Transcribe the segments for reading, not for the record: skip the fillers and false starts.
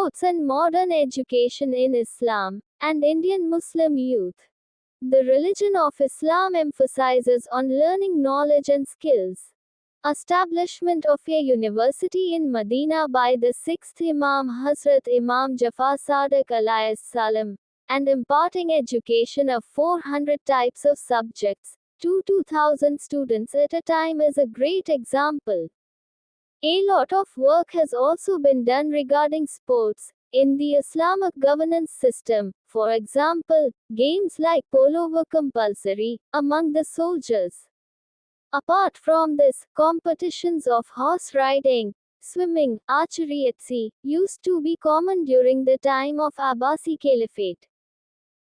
Sports and Modern Education in Islam and Indian Muslim Youth. The religion of Islam emphasizes on learning knowledge and skills. Establishment of a university in Medina by the 6th Imam Hazrat Imam Jafar Sadiq alayhi salam, and imparting education of 400 types of subjects to 2,000 students at a time is a great example. A lot of work has also been done regarding sports in the Islamic governance system. For example, games like polo were compulsory among the soldiers. Apart from this, competitions of horse riding, swimming, archery etc. used to be common during the time of Abbasi Caliphate.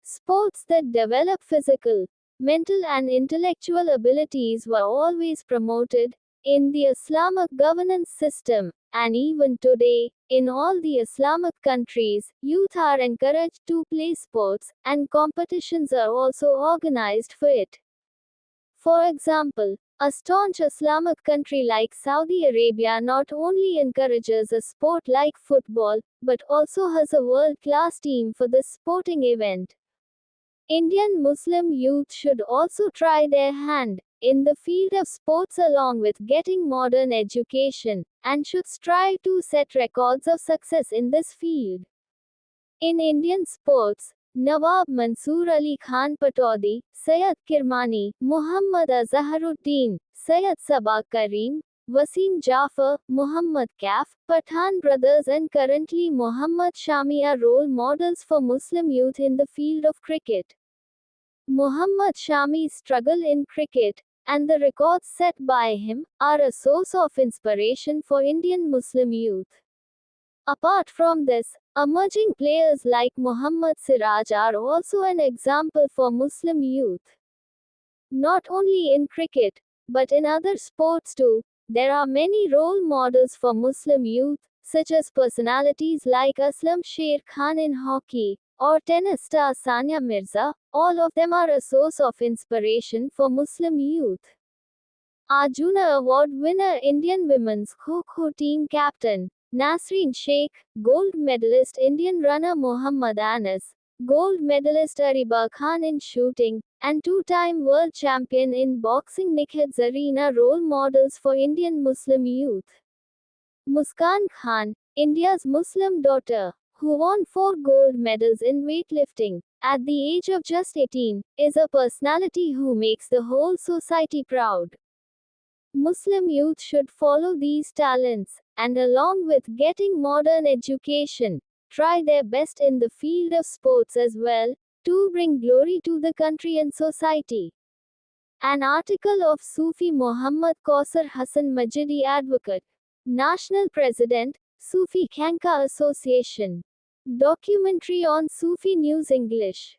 Sports that develop physical, mental and intellectual abilities were always promoted in the Islamic governance system, and even today, in all the Islamic countries, youth are encouraged to play sports, and competitions are also organized for it. For example, a staunch Islamic country like Saudi Arabia not only encourages a sport like football, but also has a world-class team for this sporting event. Indian Muslim youth should also try their hand in the field of sports along with getting modern education, and should strive to set records of success in this field. In Indian sports, Nawab Mansoor Ali Khan Pataudi, Syed Kirmani, Muhammad Azharuddin, Syed Sabah Karim, Wasim Jafar, Muhammad Kaf, Pathan brothers and currently Muhammad Shami are role models for Muslim youth in the field of cricket. Muhammad Shami's struggle in cricket, and the records set by him, are a source of inspiration for Indian Muslim youth. Apart from this, emerging players like Muhammad Siraj are also an example for Muslim youth. Not only in cricket, but in other sports too, there are many role models for Muslim youth, such as personalities like Aslam Sher Khan in hockey, or tennis star Sania Mirza. All of them are a source of inspiration for Muslim youth. Arjuna Award winner Indian women's Kho-Kho team captain Nasreen Sheikh, gold medalist Indian runner Muhammad Anas, gold medalist Ariba Khan in shooting, and two-time world champion in boxing Nikhat Zareen are role models for Indian Muslim youth. Muskan Khan, India's Muslim daughter, who won 4 gold medals in weightlifting at the age of just 18, is a personality who makes the whole society proud. Muslim youth should follow these talents, and along with getting modern education, try their best in the field of sports as well, to bring glory to the country and society. An article of Sufi Muhammad Kausar Hassan Majidi, Advocate, National President, Sufi Khanqa Association. Documentary on Sufi News English.